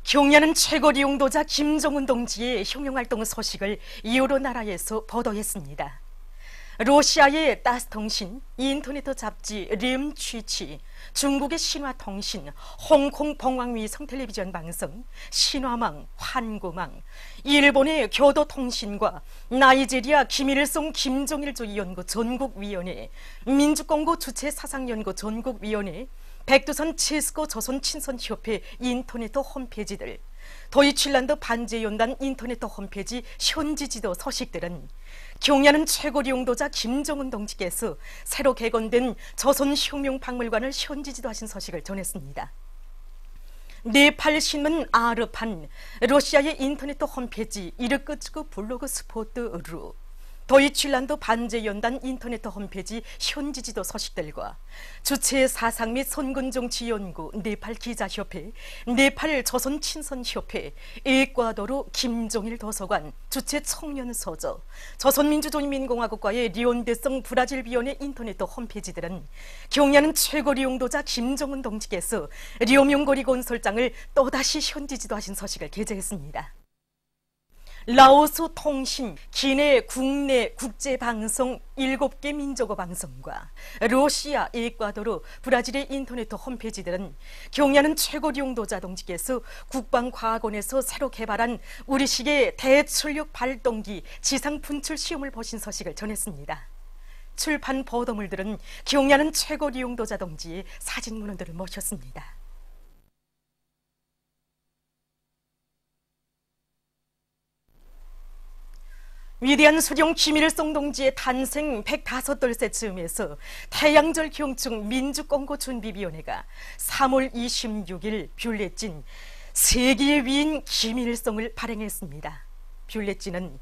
경야는 최고리 용도자 김정은 동지의 혁명활동 소식을 여러 나라에서 보도했습니다. 러시아의 따스통신, 인터넷 잡지 림취치, 중국의 신화통신, 홍콩 봉황위성 텔레비전 방송, 신화망, 환구망, 일본의 교도통신과 나이지리아 김일성 김정일주의 연구 전국위원회, 민주공고 주체사상연구 전국위원회, 백두산 체스코 조선친선협회 인터넷 홈페이지들, 도이칠란드 반제연단 인터넷 홈페이지 현지지도 소식들은 경야는 최고리 용도자 김정은 동지께서 새로 개건된 조선혁명박물관을 현지지도하신 소식을 전했습니다. 네팔 신문 아르판, 러시아의 인터넷 홈페이지 이르크츠크 블로그 스포트루, 도이칠란드 반제연단 인터넷 홈페이지 현지지도 소식들과 주체 사상 및 선군정치연구 네팔 기자협회, 네팔 조선친선협회, 에콰도르 김종일 도서관, 주체 청년서적, 조선민주주의민공화국과의 리온대성 브라질비언의 인터넷 홈페이지들은 경야는 최고리 용도자 김정은 동지께서 리오명고리 건설장을 또다시 현지지도하신 소식을 게재했습니다. 라오스 통신, 기내 국내 국제방송 7개 민족어 방송과 러시아, 에콰도르, 브라질의 인터넷 홈페이지들은 경야는 최고리 용도자 동지께서 국방과학원에서 새로 개발한 우리식의 대출력 발동기 지상 분출 시험을 보신 소식을 전했습니다. 출판 보도물들은 경야는 최고리 용도자 동지의 사진 문헌들을 모셨습니다. 위대한 수령 김일성 동지의 탄생 105돌세 즈음에서 태양절 경축 민주공고준비위원회가 3월 26일 뷸레진 세계의 위인 김일성을 발행했습니다. 뷸레진은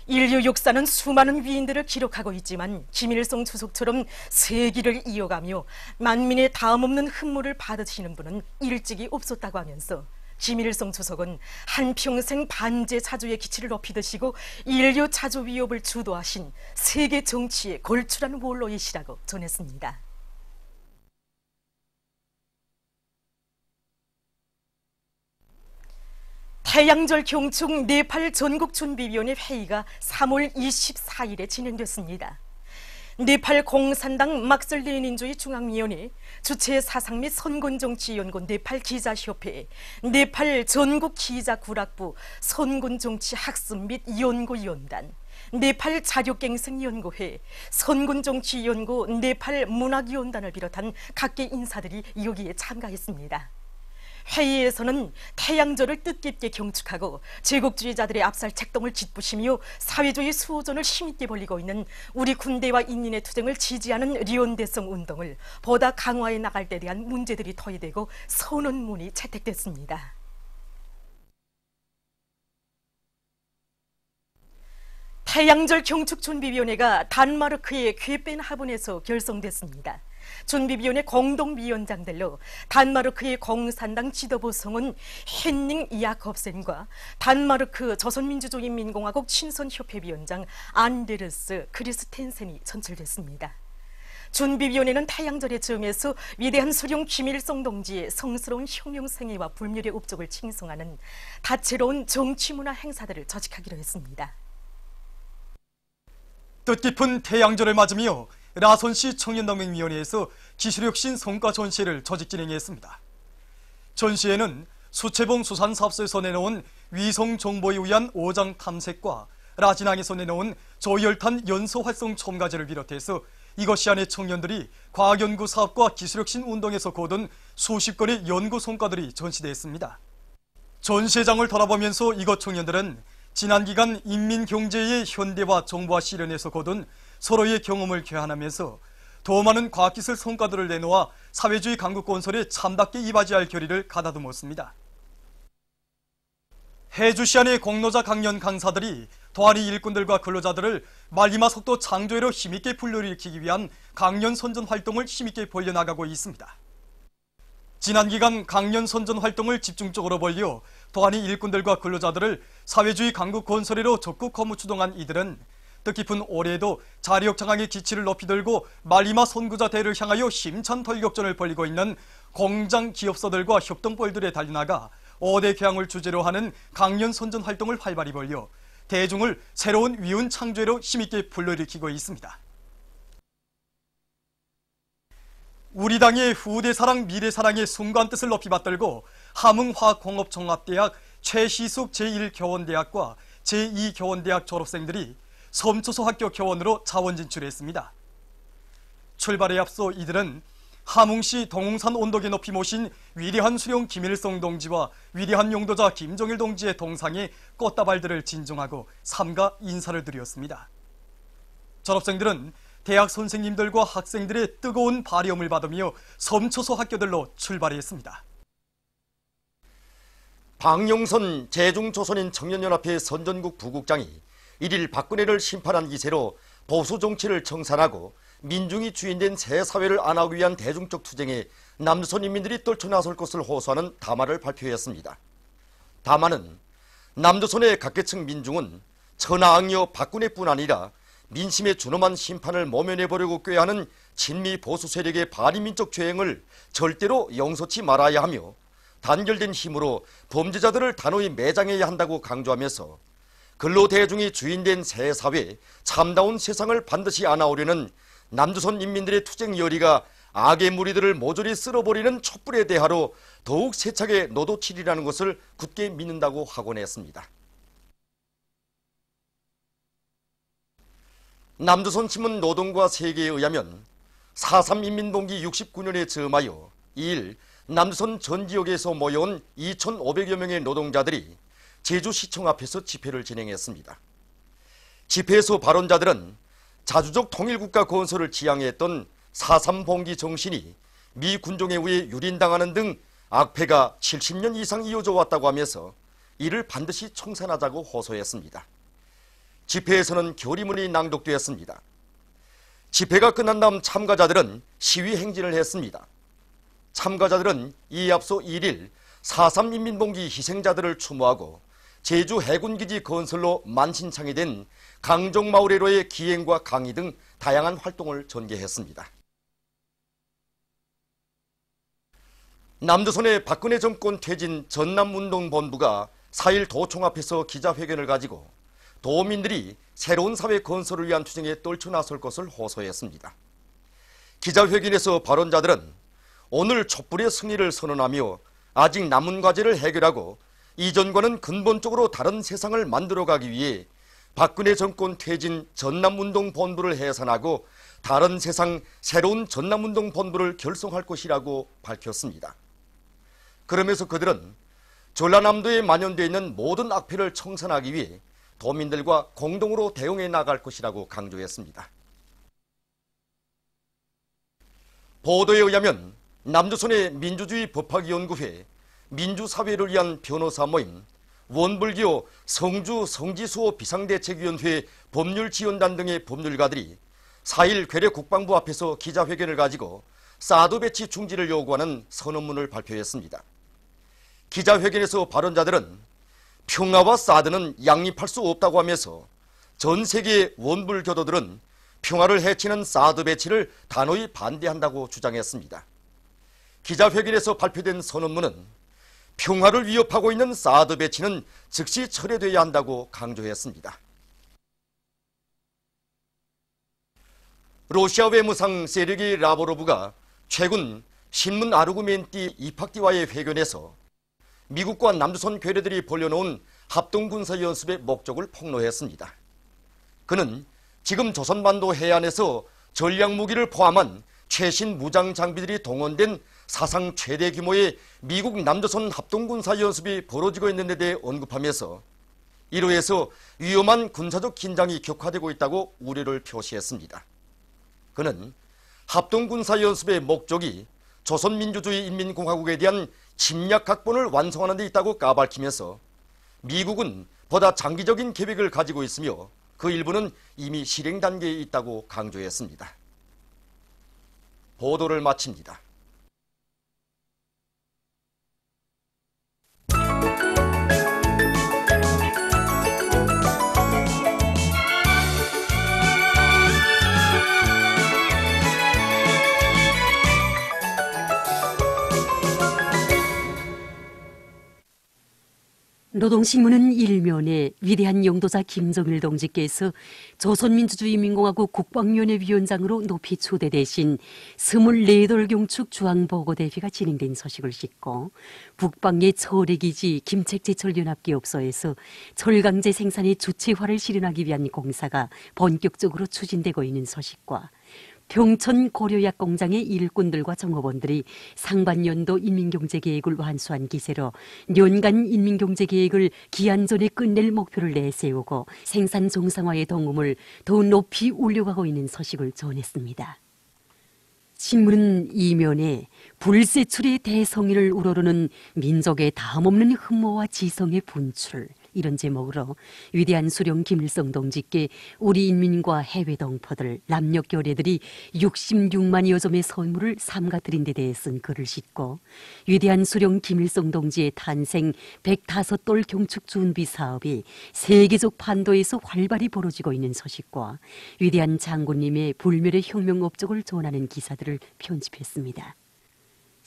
인류 역사는 수많은 위인들을 기록하고 있지만 김일성 주석처럼 세기를 이어가며 만민의 다음없는 흠모를 받으시는 분은 일찍이 없었다고 하면서 김일성 주석은 한평생 반제 자주의 기치를 높이 드시고 인류 자주 위협을 주도하신 세계 정치의 걸출한 원로이시라고 전했습니다. 태양절 경축 네팔 전국준비위원회 회의가 3월 24일에 진행됐습니다. 네팔 공산당 막슬레닌주의 중앙위원회, 주체 사상 및 선군정치연구 네팔 기자협회, 네팔 전국기자구락부 선군정치 학습 및 연구연단, 네팔 자료갱생연구회, 선군정치연구 네팔 문학연단을 비롯한 각계 인사들이 여기에 참가했습니다. 회의에서는 태양절을 뜻깊게 경축하고 제국주의자들의 압살 책동을 짓부시며 사회주의 수호전을 힘있게 벌이고 있는 우리 군대와 인민의 투쟁을 지지하는 리온대성 운동을 보다 강화해 나갈 때 대한 문제들이 토의되고 선언문이 채택됐습니다. 태양절 경축준비위원회가 단마르크의 쾌펜하븐에서 결성됐습니다. 준비위원회 공동위원장들로 단마르크의 공산당 지도부 성은 헨닝 야콥센과 단마르크 조선민주주의민공화국 친선협회위원장 안데르스 크리스텐센이 선출됐습니다. 준비위원회는 태양절의 즈음에서 위대한 수령 김일성 동지의 성스러운 혁명생애와 불멸의 업적을 칭송하는 다채로운 정치문화 행사들을 조직하기로 했습니다. 뜻깊은 태양절을 맞으며 라손시 청년동맹위원회에서 기술혁신 성과 전시회를 조직 진행했습니다. 전시회는 수채봉 수산사업소에서 내놓은 위성 정보에 의한 오장 탐색과 라진항에서 내놓은 저열탄 연소 활성 첨가제를 비롯해서 이것이 안의 청년들이 과학연구 사업과 기술혁신 운동에서 거둔 수십 건의 연구 성과들이 전시됐습니다. 전시회장을 돌아보면서 이것 청년들은 지난 기간 인민경제의 현대화 정보화 실현에서 거둔 서로의 경험을 교환하면서 더 많은 과학기술 성과들을 내놓아 사회주의 강국 건설에 참답게 이바지할 결의를 가다듬었습니다. 해주시안의 공로자 강연 강사들이 도안이 일꾼들과 근로자들을 말리마 속도 창조회로 힘있게 불러일으키기 위한 강연 선전 활동을 힘있게 벌려나가고 있습니다. 지난 기간 강연 선전 활동을 집중적으로 벌려 도안이 일꾼들과 근로자들을 사회주의 강국 건설회로 적극 거무 추동한 이들은 뜻깊은 올해에도 자리역 장악의 기치를 높이 들고 말리마 선구자 대회를 향하여 힘찬 돌격전을 벌이고 있는 공장 기업소들과 협동벌들에 달려나가 5대 개항을 주제로 하는 강연 선전 활동을 활발히 벌여 대중을 새로운 위훈 창조로 힘있게 불러일으키고 있습니다. 우리 당의 후대사랑 미래사랑의 숭고한 뜻을 높이 받들고 함흥화공업종합대학 최시숙 제1교원대학과 제2교원대학 졸업생들이 섬초소 학교 교원으로 자원 진출했습니다. 출발에 앞서 이들은 함흥시 동웅산 온덕에 높이 모신 위대한 수령 김일성 동지와 위대한 용도자 김정일 동지의 동상에 꽃다발들을 진정하고 삼가 인사를 드렸습니다. 졸업생들은 대학 선생님들과 학생들의 뜨거운 발염을 받으며 섬초소 학교들로 출발했습니다. 박용선 제중조선인 청년연합회 선전국 부국장이 1일 박근혜를 심판한 기세로 보수 정치를 청산하고 민중이 주인된 새 사회를 안하기 위한 대중적 투쟁에 남조선 인민들이 떨쳐나설 것을 호소하는 담화를 발표했습니다. 담화는 남조선의 각계층 민중은 천하악녀 박근혜뿐 아니라 민심의 준엄한 심판을 모면해보려고 꾀하는 친미 보수 세력의 반인민적 죄행을 절대로 용서치 말아야 하며 단결된 힘으로 범죄자들을 단호히 매장해야 한다고 강조하면서 근로대중이 주인된 새 사회, 참다운 세상을 반드시 안아오려는 남조선 인민들의 투쟁 열의가 악의 무리들을 모조리 쓸어버리는 촛불의 대하로 더욱 세차게 노도치리라는 것을 굳게 믿는다고 하곤했습니다. 남조선 신문 노동과 세계에 의하면 4.3 인민동기 69년에 즈음하여 2일 남조선 전 지역에서 모여온 2,500여 명의 노동자들이 제주시청 앞에서 집회를 진행했습니다. 집회에서 발언자들은 자주적 통일국가 건설을 지향했던 4.3 봉기 정신이 미 군종에 의해 유린당하는 등 악폐가 70년 이상 이어져 왔다고 하면서 이를 반드시 청산하자고 호소했습니다. 집회에서는 결의문이 낭독되었습니다. 집회가 끝난 다음 참가자들은 시위 행진을 했습니다. 참가자들은 이에 앞서 1일 4.3 인민봉기 희생자들을 추모하고 제주 해군기지 건설로 만신창이 된 강정마을회로의 기행과 강의 등 다양한 활동을 전개했습니다. 남조선의 박근혜 정권 퇴진 전남운동본부가 4일 도청 앞에서 기자회견을 가지고 도민들이 새로운 사회 건설을 위한 투쟁에 떨쳐나설 것을 호소했습니다. 기자회견에서 발언자들은 오늘 촛불의 승리를 선언하며 아직 남은 과제를 해결하고 이전과는 근본적으로 다른 세상을 만들어가기 위해 박근혜 정권 퇴진 전남운동본부를 해산하고 다른 세상 새로운 전남운동본부를 결성할 것이라고 밝혔습니다. 그러면서 그들은 전라남도에 만연되어 있는 모든 악폐를 청산하기 위해 도민들과 공동으로 대응해 나갈 것이라고 강조했습니다. 보도에 의하면 남조선의 민주주의 법학연구회, 민주사회를 위한 변호사 모임, 원불교 성주 성지수호 비상대책위원회 법률지원단 등의 법률가들이 4일 괴뢰 국방부 앞에서 기자회견을 가지고 사드 배치 중지를 요구하는 선언문을 발표했습니다. 기자회견에서 발언자들은 평화와 사드는 양립할 수 없다고 하면서 전 세계의 원불교도들은 평화를 해치는 사드 배치를 단호히 반대한다고 주장했습니다. 기자회견에서 발표된 선언문은 평화를 위협하고 있는 사드 배치는 즉시 철회돼야 한다고 강조했습니다. 러시아 외무상 세르게이 라브로브가 최근 신문 아르구멘티 이팍티와의 회견에서 미국과 남조선 괴뢰들이 벌려놓은 합동군사연습의 목적을 폭로했습니다. 그는 지금 조선반도 해안에서 전략무기를 포함한 최신 무장 장비들이 동원된 사상 최대 규모의 미국 남조선 합동군사연습이 벌어지고 있는 데 대해 언급하면서 이로 해서 위험한 군사적 긴장이 격화되고 있다고 우려를 표시했습니다. 그는 합동군사연습의 목적이 조선민주주의인민공화국에 대한 침략 각본을 완성하는 데 있다고 까발키면서 미국은 보다 장기적인 계획을 가지고 있으며 그 일부는 이미 실행 단계에 있다고 강조했습니다. 보도를 마칩니다. 노동신문은 일면에 위대한 영도자 김정일 동지께서 조선민주주의인민공화국 국방위원회 위원장으로 높이 초대되신 24돌 경축 주황보고대회가 진행된 소식을 싣고 북방의 철의기지 김책제철연합기업소에서 철강제 생산의 주체화를 실현하기 위한 공사가 본격적으로 추진되고 있는 소식과 평촌 고려약 공장의 일꾼들과 종업원들이 상반년도 인민경제계획을 완수한 기세로 년간 인민경제계획을 기한 전에 끝낼 목표를 내세우고 생산 정상화의 동음을 더 높이 올려가고 있는 소식을 전했습니다. 신문은 이면에 불세출의 대성의를 우러르는 민족의 다음없는 흠모와 지성의 분출, 이런 제목으로 위대한 수령 김일성 동지께 우리 인민과 해외 동포들, 남녀 교례들이 66만여 점의 선물을 삼가드린 데 대해 쓴 글을 싣고 위대한 수령 김일성 동지의 탄생 105돌 경축 준비 사업이 세계적 판도에서 활발히 벌어지고 있는 소식과 위대한 장군님의 불멸의 혁명 업적을 전하는 기사들을 편집했습니다.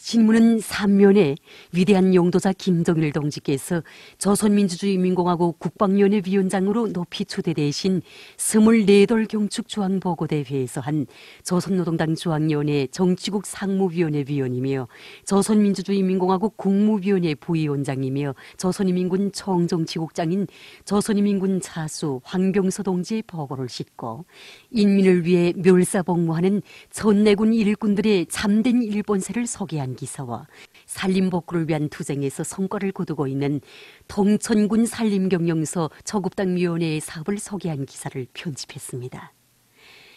신문은 3면에 위대한 영도자 김정일 동지께서 조선민주주의인민공화국 국방위원회 위원장으로 높이 초대되신 24돌 경축 주황보고대회에서 한 조선노동당 중앙위원회 정치국 상무위원회 위원이며 조선민주주의인민공화국 국무위원회 부위원장이며 조선인민군 총정치국장인 조선인민군 차수 황병서 동지의 보고를 싣고 인민을 위해 멸사복무하는 전내군 일꾼들의 참된 일본세를 소개한 기사와 산림복구를 위한 투쟁에서 성과를 거두고 있는 통천군 산림경영서 저급당위원회의 사업을 소개한 기사를 편집했습니다.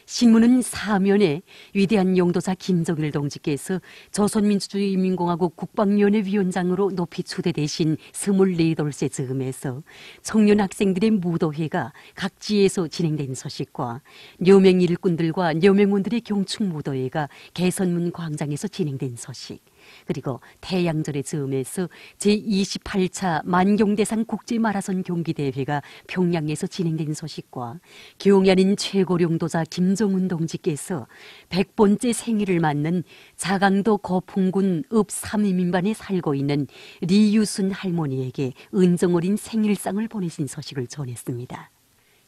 신문은 4면에 위대한 영도자 김정일 동지께서 조선민주주의인민공화국 국방위원회 위원장으로 높이 초대되신 24돌째 즈음에서 청년 학생들의 무도회가 각지에서 진행된 소식과 여명 일꾼들과 여명원들의 경축 무도회가 개선문 광장에서 진행된 소식, 그리고 태양절의 즈음에서 제28차 만경대상 국제마라손 경기대회가 평양에서 진행된 소식과 경야는 최고령도자 김정은 동지께서 100번째 생일을 맞는 자강도 거풍군 읍 3위민반에 살고 있는 리유순 할머니에게 은정어린 생일상을 보내신 소식을 전했습니다.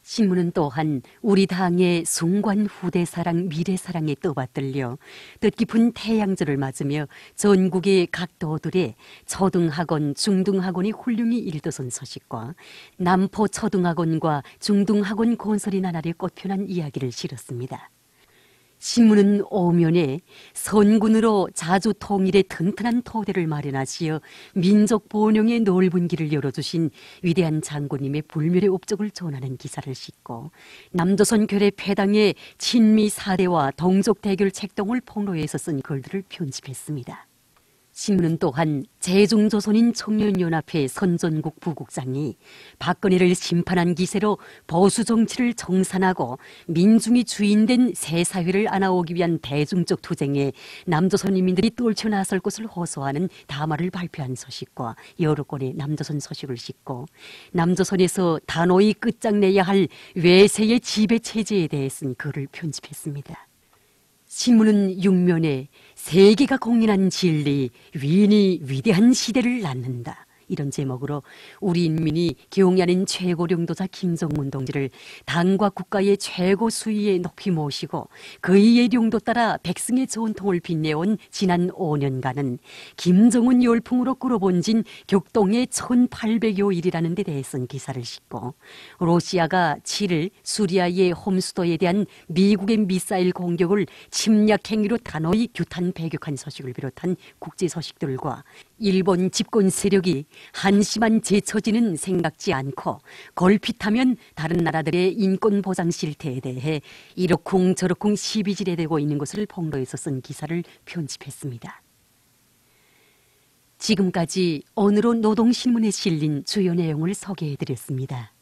신문은 또한 우리 당의 숭관 후대사랑 미래사랑에 떠받들려 뜻깊은 태양절을 맞으며 전국의 각 도들의 초등학원, 중등학원이 훌륭히 일도선 소식과 남포 초등학원과 중등학원 건설이 나날이 꽃편한 이야기를 실었습니다. 신문은 5면에 선군으로 자주 통일의 튼튼한 토대를 마련하시어 민족 번영의 넓은 길을 열어주신 위대한 장군님의 불멸의 업적을 전하는 기사를 싣고 남조선 결의 폐당의 친미 사대와 동족 대결 책동을 폭로해서 쓴 글들을 편집했습니다. 신문은 또한 제중조선인 청년연합회 선전국 부국장이 박근혜를 심판한 기세로 보수 정치를 정산하고 민중이 주인된 새 사회를 안아오기 위한 대중적 투쟁에 남조선 인민들이 떨쳐나설 것을 호소하는 담화를 발표한 소식과 여러 건의 남조선 소식을 싣고 남조선에서 단호히 끝장내야 할 외세의 지배체제에 대해 쓴 글을 편집했습니다. 신문은 6면에 세계가 공인한 진리, 위인이 위대한 시대를 낳는다, 이런 제목으로 우리 인민이 경애하는 최고령도자 김정은 동지를 당과 국가의 최고 수위에 높이 모시고 그의 용도 따라 백성의 전통을 빛내온 지난 5년간은 김정은 열풍으로 끌어본진 격동의 1800여 일이라는 데 대해 쓴 기사를 싣고 러시아가 7일 수리아의 홈수도에 대한 미국의 미사일 공격을 침략 행위로 단호히 규탄 배격한 소식을 비롯한 국제 소식들과 일본 집권 세력이 한심한 제처지는 생각지 않고 걸핏하면 다른 나라들의 인권 보장 실태에 대해 이러쿵 저러쿵 시비질에 대고 있는 것을 폭로해서 쓴 기사를 편집했습니다. 지금까지 오늘은 노동신문에 실린 주요 내용을 소개해드렸습니다.